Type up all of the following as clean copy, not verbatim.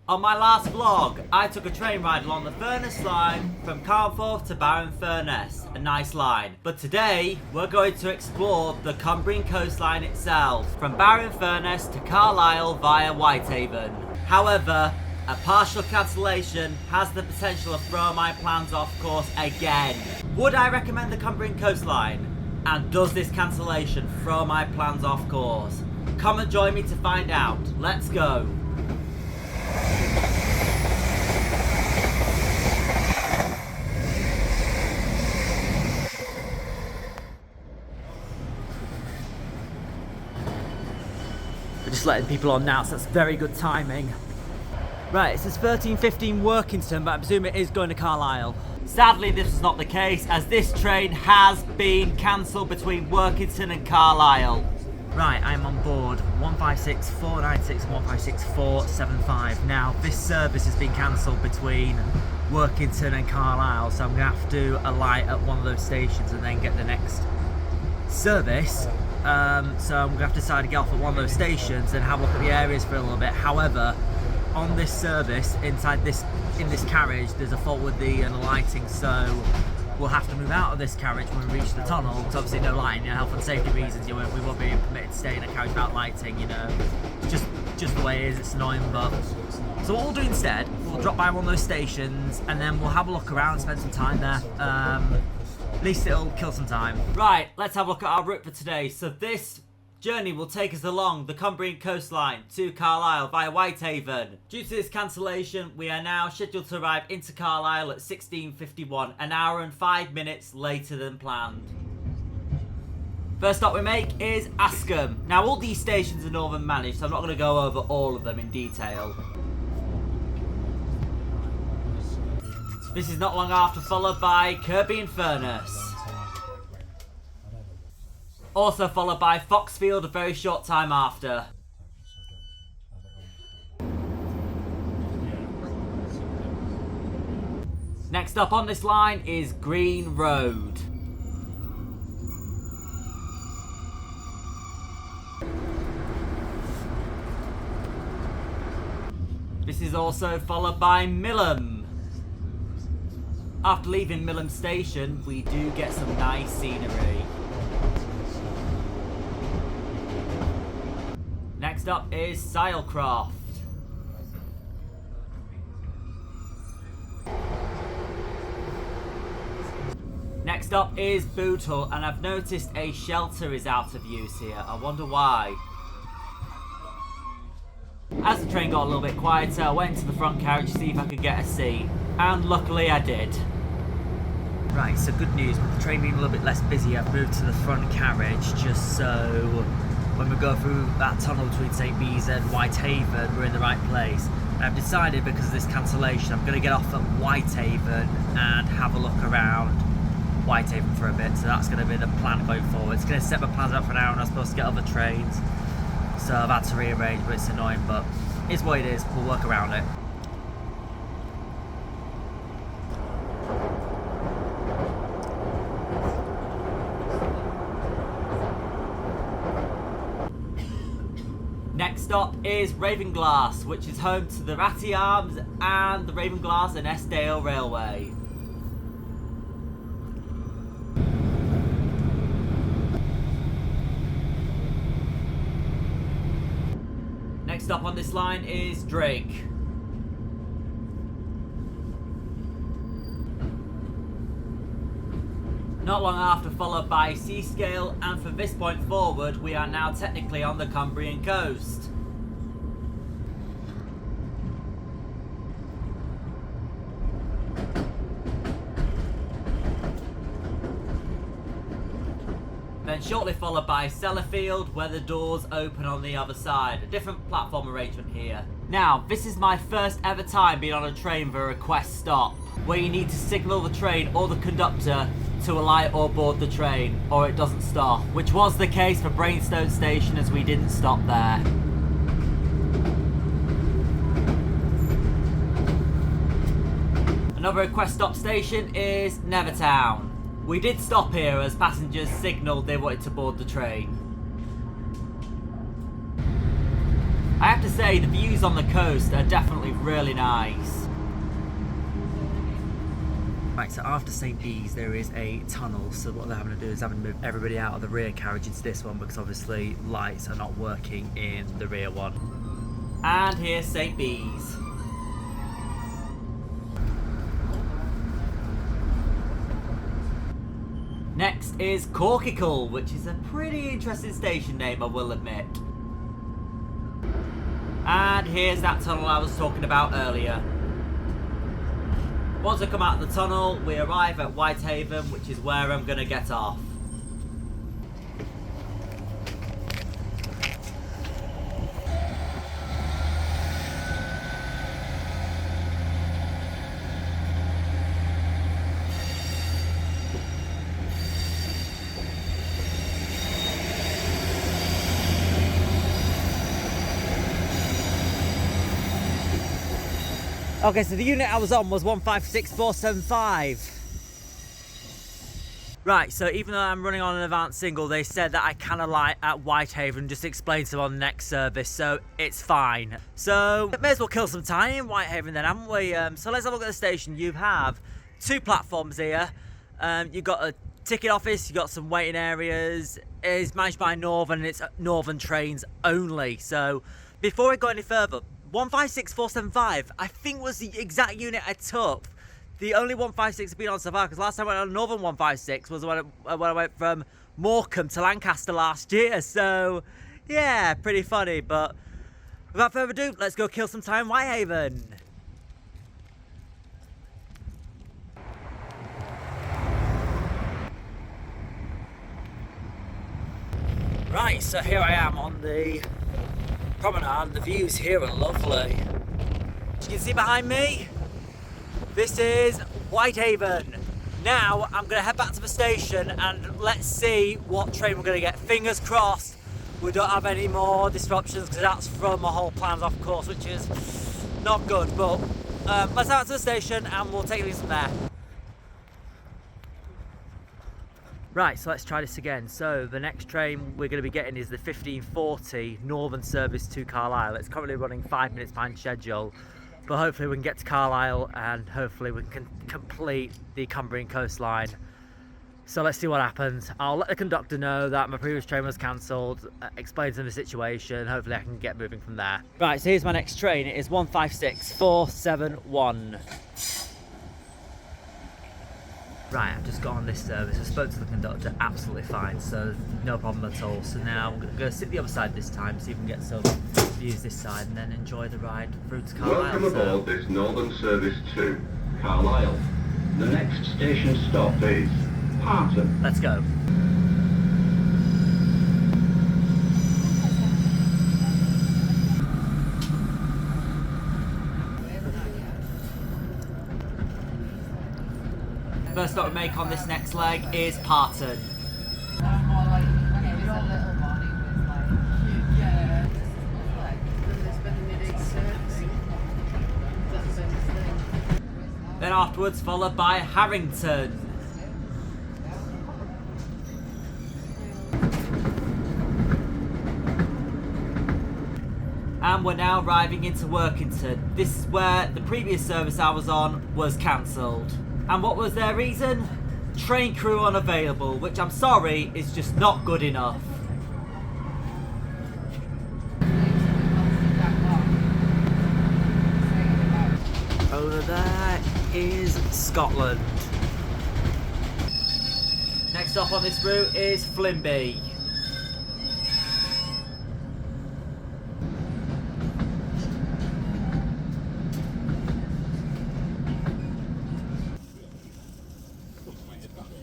On my last vlog, I took a train ride along the Furness Line from Carnforth to Barrow-in-Furness, a nice line. But today, we're going to explore the Cumbrian Coast Line itself, from Barrow-in-Furness to Carlisle via Whitehaven. However, a partial cancellation has the potential of throwing my plans off course again. Would I recommend the Cumbrian Coast Line? And does this cancellation throw my plans off course? Come and join me to find out. Let's go. We're just letting people on now, so that's very good timing. Right, it says 13:15 Workington, but I presume it is going to Carlisle. Sadly, this is not the case, as this train has been cancelled between Workington and Carlisle. Right, I'm on board 156496 and 156475. Now, this service has been cancelled between Workington and Carlisle, so I'm going to have to alight at one of those stations and then get the next service. So I'm going to have to decide to get off at one of those stations and have a look at the areas for a little bit. However, on this service, in this carriage, there's a fault with the lighting, so we'll have to move out of this carriage when we reach the tunnel, because obviously no lighting, health and safety reasons, we won't be permitted to stay in a carriage without lighting, just the way it is, it's annoying. But so what we'll do instead, we'll drop by one of those stations and then we'll have a look around, spend some time there. At least it'll kill some time. Right, let's have a look at our route for today. So this journey will take us along the Cumbrian Coast Line to Carlisle via Whitehaven. Due to this cancellation, we are now scheduled to arrive into Carlisle at 16:51, an hour and 5 minutes later than planned. First stop we make is Askham. Now, all these stations are northern managed, so I'm not going to go over all of them in detail. This is not long after, followed by Cumbrian-Furness. Also followed by Foxfield a very short time after. Next up on this line is Green Road. This is also followed by Millham. After leaving Millham Station, we do get some nice scenery. Next up is Silecroft. Next up is Bootle, and I've noticed a shelter is out of use here. I wonder why. As the train got a little bit quieter, I went to the front carriage to see if I could get a seat, and luckily I did. Right, so good news, with the train being a little bit less busy, I've moved to the front carriage just so when we go through that tunnel between St. Bees and Whitehaven, we're in the right place. And I've decided, because of this cancellation, I'm going to get off at Whitehaven and have a look around Whitehaven for a bit. So that's going to be the plan going forward. It's going to set my plans up for an hour, and I'm supposed to get other trains. So I've had to rearrange, but it's annoying, but it's what it is. We'll work around it. Next stop is Ravenglass, which is home to the Ratty Arms and the Ravenglass and Eskdale Railway. Next stop on this line is Drake. Not long after, followed by Seascale, and from this point forward, we are now technically on the Cumbrian coast. Then shortly followed by Sellafield, where the doors open on the other side. A different platform arrangement here. Now, this is my first ever time being on a train with a request stop, where you need to signal the train or the conductor to alight or board the train, or it doesn't stop, which was the case for Brainstone Station, as we didn't stop there. Another request stop station is Nethertown. We did stop here as passengers signalled they wanted to board the train. I have to say, the views on the coast are definitely really nice. Right, so after St. Bees there is a tunnel, so what they're having to do is having to move everybody out of the rear carriage into this one because obviously lights are not working in the rear one. And here's St. Bees. Next is Corkicle, which is a pretty interesting station name, I will admit. And here's that tunnel I was talking about earlier. Once I come out of the tunnel, we arrive at Whitehaven, which is where I'm going to get off. Okay, so the unit I was on was 156475. Right, so even though I'm running on an advanced single, they said that I can alight at Whitehaven, just explain to them on the next service, so it's fine. So, may as well kill some time in Whitehaven then, haven't we? So let's have a look at the station. You have 2 platforms here. You've got a ticket office, you've got some waiting areas. It's managed by Northern, and it's Northern trains only. So, before we go any further, 156475, I think was the exact unit I took. The only 156 I've been on so far, because last time I went on Northern 156 was when I went from Morecambe to Lancaster last year. So, yeah, pretty funny. But without further ado, let's go kill some time in Whitehaven. Right, so here I am on the promenade. The views here are lovely. As you can see behind me, this is Whitehaven. Now I'm going to head back to the station and let's see what train we're going to get. Fingers crossed we don't have any more disruptions, because that's thrown my whole plans off course, which is not good. But let's head back to the station and we'll take things from there. Right, so let's try this again. So the next train we're going to be getting is the 1540 Northern service to Carlisle. It's currently running 5 minutes behind schedule, but hopefully we can get to Carlisle and hopefully we can complete the Cumbrian Coast Line. So let's see what happens. I'll let the conductor know that my previous train was cancelled, explain to them the situation, hopefully I can get moving from there. Right, so here's my next train. It is 156471. Right, I've just got on this service. I spoke to the conductor, absolutely fine, so no problem at all. So now I'm going to sit the other side this time, see if we can get some views this side, and then enjoy the ride through to Carlisle. Welcome aboard this Northern service to Carlisle. The next station stop is Parton. Let's go. First stop we make on this next leg is Parton. Then afterwards followed by Harrington. And we're now arriving into Workington. This is where the previous service I was on was cancelled. And what was their reason? Train crew unavailable, which I'm sorry is just not good enough. Over there is Scotland. Next up on this route is Flimby.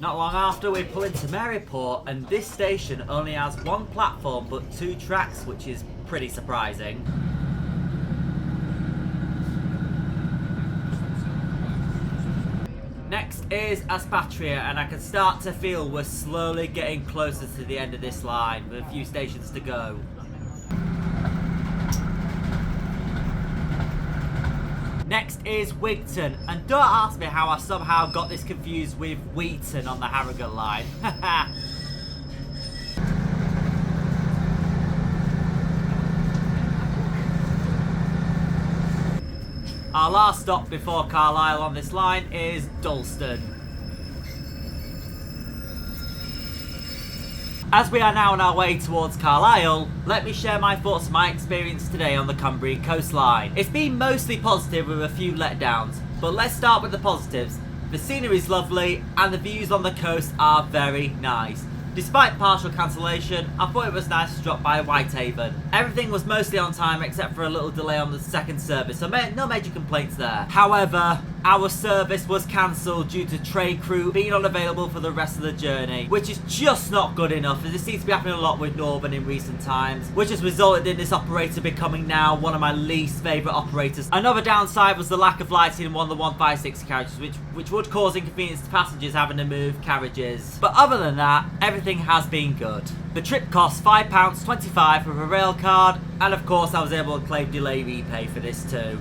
Not long after we pull into Maryport, and this station only has 1 platform but 2 tracks, which is pretty surprising. Next is Aspatria, and I can start to feel we're slowly getting closer to the end of this line with a few stations to go. Next is Wigton, and don't ask me how I somehow got this confused with Wheaton on the Harrogate line. Our last stop before Carlisle on this line is Dalston. As we are now on our way towards Carlisle, let me share my thoughts on my experience today on the Cumbrian Coast Line. It's been mostly positive with a few letdowns, but let's start with the positives. The scenery is lovely and the views on the coast are very nice. Despite partial cancellation, I thought it was nice to drop by Whitehaven. Everything was mostly on time except for a little delay on the second service, so no major complaints there. However, our service was cancelled due to train crew being unavailable for the rest of the journey, which is just not good enough, as this seems to be happening a lot with Northern in recent times, which has resulted in this operator becoming now one of my least favourite operators. Another downside was the lack of lighting in one of the 156 carriages, which would cause inconvenience to passengers having to move carriages. But other than that, everything has been good. The trip cost £5.25 with a rail card, and of course I was able to claim delay repay for this too.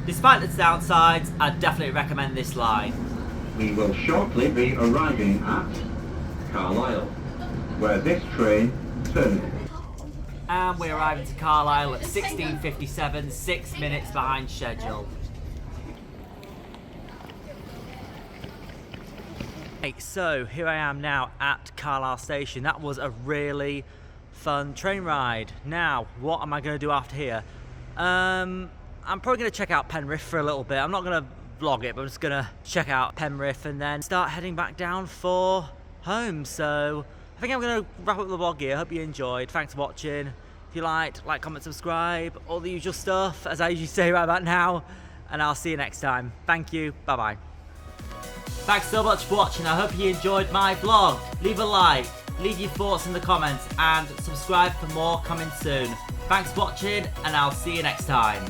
Despite its downsides, I definitely recommend this line. We will shortly be arriving at Carlisle, where this train terminates. And we're arriving to Carlisle at 16:57, 6 minutes behind schedule. Hey, so here I am now at Carlisle station. That was a really fun train ride. Now, what am I going to do after here? I'm probably going to check out Penrith for a little bit. I'm not going to vlog it, but I'm just going to check out Penrith and then start heading back down for home. So I think I'm going to wrap up the vlog here. I hope you enjoyed. Thanks for watching. If you liked, like, comment, subscribe, all the usual stuff, as I usually say right about now. And I'll see you next time. Thank you. Bye-bye. Thanks so much for watching. I hope you enjoyed my vlog. Leave a like, leave your thoughts in the comments, and subscribe for more coming soon. Thanks for watching, and I'll see you next time.